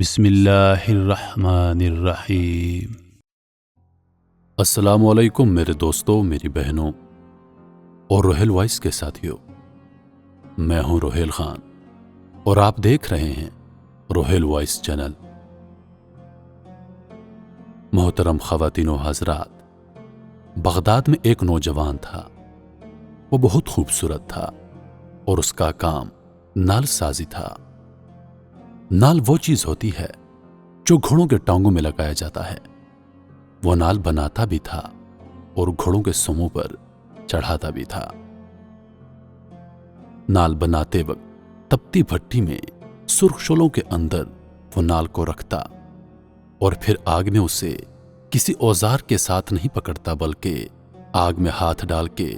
بسم اللہ الرحمن الرحیم۔ السلام علیکم میرے دوستوں، میری بہنوں اور روہیل وائس کے ساتھیوں۔ میں ہوں روہیل خان اور آپ دیکھ رہے ہیں روہیل وائس چینل۔ محترم خواتین و حضرات، بغداد میں ایک نوجوان تھا۔ وہ بہت خوبصورت تھا اور اس کا کام نال سازی تھا۔ نال وہ چیز ہوتی ہے جو گھوڑوں کے ٹانگوں میں لگایا جاتا ہے۔ وہ نال بناتا بھی تھا اور گھوڑوں کے سموں پر چڑھاتا بھی تھا۔ نال بناتے وقت تپتی بھٹی میں سرخ شعلوں کے اندر وہ نال کو رکھتا اور پھر آگ میں اسے کسی اوزار کے ساتھ نہیں پکڑتا، بلکہ آگ میں ہاتھ ڈال کے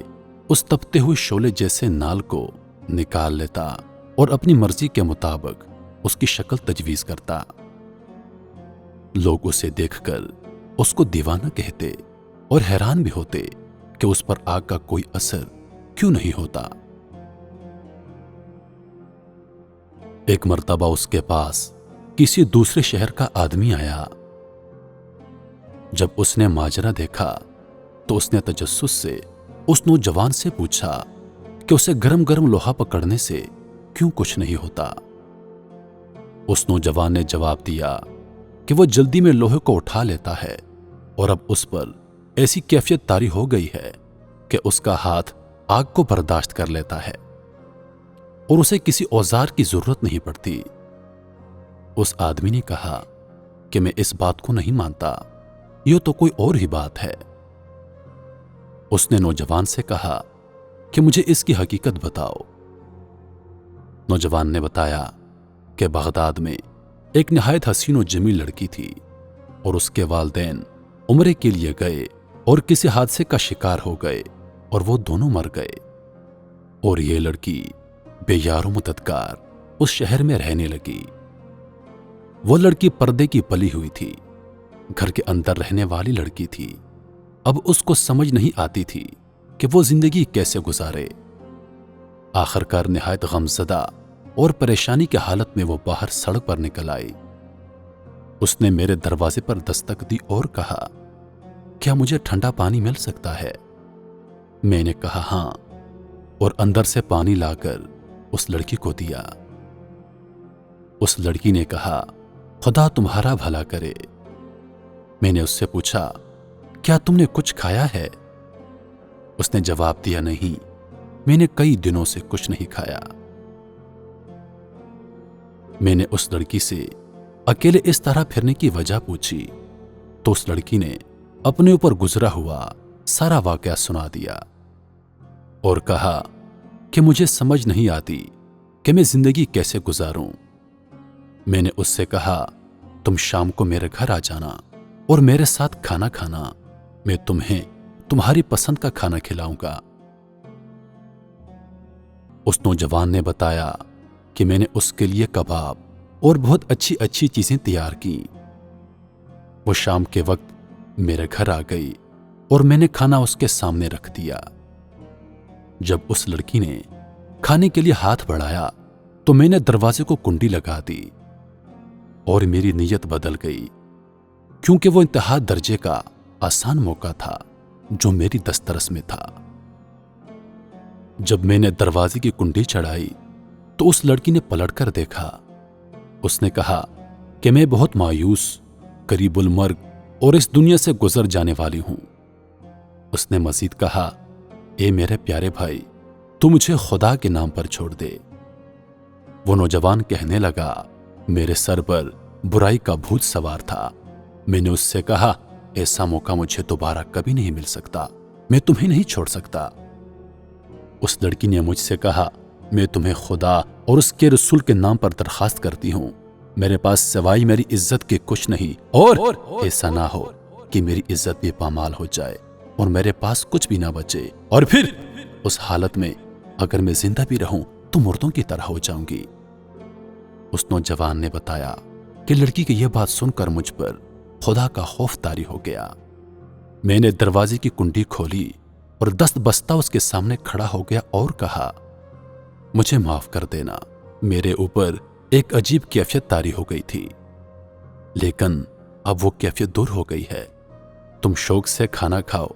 اس تپتے ہوئے شعلے جیسے نال کو نکال لیتا اور اپنی مرضی کے مطابق اس کی شکل تجویز کرتا۔ لوگ اسے دیکھ کر اس کو دیوانہ کہتے اور حیران بھی ہوتے کہ اس پر آگ کا کوئی اثر کیوں نہیں ہوتا۔ ایک مرتبہ اس کے پاس کسی دوسرے شہر کا آدمی آیا۔ جب اس نے ماجرا دیکھا تو اس نے تجسس سے اس نوجوان سے پوچھا کہ اسے گرم گرم لوہا پکڑنے سے کیوں کچھ نہیں ہوتا۔ اس نوجوان نے جواب دیا کہ وہ جلدی میں لوہے کو اٹھا لیتا ہے اور اب اس پر ایسی کیفیت طاری ہو گئی ہے کہ اس کا ہاتھ آگ کو برداشت کر لیتا ہے اور اسے کسی اوزار کی ضرورت نہیں پڑتی۔ اس آدمی نے کہا کہ میں اس بات کو نہیں مانتا، یہ تو کوئی اور ہی بات ہے۔ اس نے نوجوان سے کہا کہ مجھے اس کی حقیقت بتاؤ۔ نوجوان نے بتایا کہ بغداد میں ایک نہایت حسین و جمیل لڑکی تھی اور اس کے والدین عمرے کے لیے گئے اور کسی حادثے کا شکار ہو گئے اور وہ دونوں مر گئے، اور یہ لڑکی بے یار و مددگار اس شہر میں رہنے لگی۔ وہ لڑکی پردے کی پلی ہوئی تھی، گھر کے اندر رہنے والی لڑکی تھی۔ اب اس کو سمجھ نہیں آتی تھی کہ وہ زندگی کیسے گزارے۔ آخرکار نہایت غمزدہ اور پریشانی کی حالت میں وہ باہر سڑک پر نکل آئی۔ اس نے میرے دروازے پر دستک دی اور کہا، کیا مجھے ٹھنڈا پانی مل سکتا ہے؟ میں نے کہا ہاں، اور اندر سے پانی لا کر اس لڑکی کو دیا۔ اس لڑکی نے کہا، خدا تمہارا بھلا کرے۔ میں نے اس سے پوچھا، کیا تم نے کچھ کھایا ہے؟ اس نے جواب دیا، نہیں، میں نے کئی دنوں سے کچھ نہیں کھایا۔ میں نے اس لڑکی سے اکیلے اس طرح پھرنے کی وجہ پوچھی تو اس لڑکی نے اپنے اوپر گزرا ہوا سارا واقعہ سنا دیا اور کہا کہ مجھے سمجھ نہیں آتی کہ میں زندگی کیسے گزاروں۔ میں نے اس سے کہا، تم شام کو میرے گھر آ جانا اور میرے ساتھ کھانا کھانا، میں تمہیں تمہاری پسند کا کھانا کھلاؤں گا۔ اس نوجوان نے بتایا کہ میں نے اس کے لیے کباب اور بہت اچھی اچھی چیزیں تیار کی۔ وہ شام کے وقت میرے گھر آ گئی اور میں نے کھانا اس کے سامنے رکھ دیا۔ جب اس لڑکی نے کھانے کے لیے ہاتھ بڑھایا تو میں نے دروازے کو کنڈی لگا دی اور میری نیت بدل گئی، کیونکہ وہ انتہا درجے کا آسان موقع تھا جو میری دسترس میں تھا۔ جب میں نے دروازے کی کنڈی چڑھائی تو اس لڑکی نے پلٹ کر دیکھا۔ اس نے کہا کہ میں بہت مایوس، قریب المرگ اور اس دنیا سے گزر جانے والی ہوں۔ اس نے مزید کہا، اے میرے پیارے بھائی، تو مجھے خدا کے نام پر چھوڑ دے۔ وہ نوجوان کہنے لگا، میرے سر پر برائی کا بھوت سوار تھا۔ میں نے اس سے کہا، ایسا موقع مجھے دوبارہ کبھی نہیں مل سکتا، میں تمہیں نہیں چھوڑ سکتا۔ اس لڑکی نے مجھ سے کہا، میں تمہیں خدا اور اس کے رسول کے نام پر درخواست کرتی ہوں، میرے پاس سوائے میری عزت کے کچھ نہیں، اور ایسا نہ ہو کہ میری عزت بھی پامال ہو جائے اور میرے پاس کچھ بھی نہ بچے، اور پھر اس حالت میں اگر میں زندہ بھی رہوں تو مردوں کی طرح ہو جاؤں گی۔ اس نوجوان نے بتایا کہ لڑکی کی یہ بات سن کر مجھ پر خدا کا خوف طاری ہو گیا۔ میں نے دروازے کی کنڈی کھولی اور دست بستہ اس کے سامنے کھڑا ہو گیا اور کہا، مجھے معاف کر دینا، میرے اوپر ایک عجیب کیفیت طاری ہو گئی تھی۔ لیکن اب وہ کیفیت دور ہو گئی ہے۔ تم شوق سے کھانا کھاؤ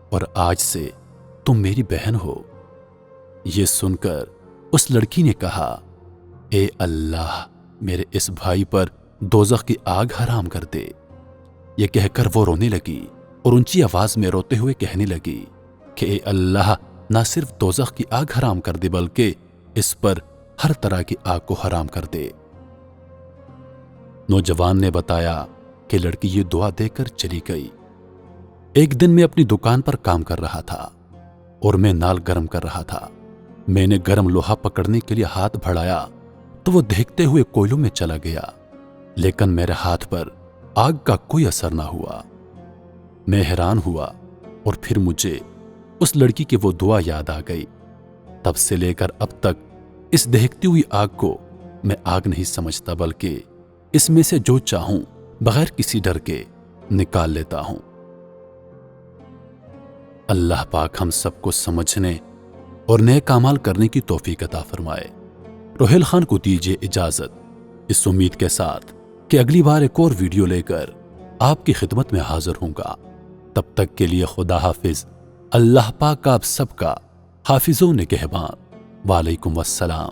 اور آج سے تم میری بہن ہو۔ یہ سن کر اس لڑکی نے کہا، اے اللہ میرے اس بھائی پر دوزخ کی آگ حرام کر دے۔ یہ کہہ کر وہ رونے لگی اور اونچی آواز میں روتے ہوئے کہنے لگی کہ اے اللہ نہ صرف دوزخ کی آگ حرام کر دے بلکہ اس پر ہر طرح کی آگ کو حرام کر دے۔ نوجوان نے بتایا کہ لڑکی یہ دعا دے کر چلی گئی۔ ایک دن میں اپنی دکان پر کام کر رہا تھا اور میں نال گرم کر رہا تھا۔ میں نے گرم لوہا پکڑنے کے لیے ہاتھ بڑھایا تو وہ دہکتے ہوئے کوئلوں میں چلا گیا، لیکن میرے ہاتھ پر آگ کا کوئی اثر نہ ہوا۔ میں حیران ہوا اور پھر مجھے اس لڑکی کی وہ دعا یاد آ گئی۔ تب سے لے کر اب تک اس دہکتی ہوئی آگ کو میں آگ نہیں سمجھتا بلکہ اس میں سے جو چاہوں بغیر کسی ڈر کے نکال لیتا ہوں۔ اللہ پاک ہم سب کو سمجھنے اور نیک اعمال کرنے کی توفیق عطا فرمائے۔ روحیل خان کو دیجیے اجازت، اس امید کے ساتھ کہ اگلی بار ایک اور ویڈیو لے کر آپ کی خدمت میں حاضر ہوں گا۔ تب تک کے لیے خدا حافظ۔ اللہ پاک آپ سب کا حافظ و نگہبان۔ وعلیکم السلام۔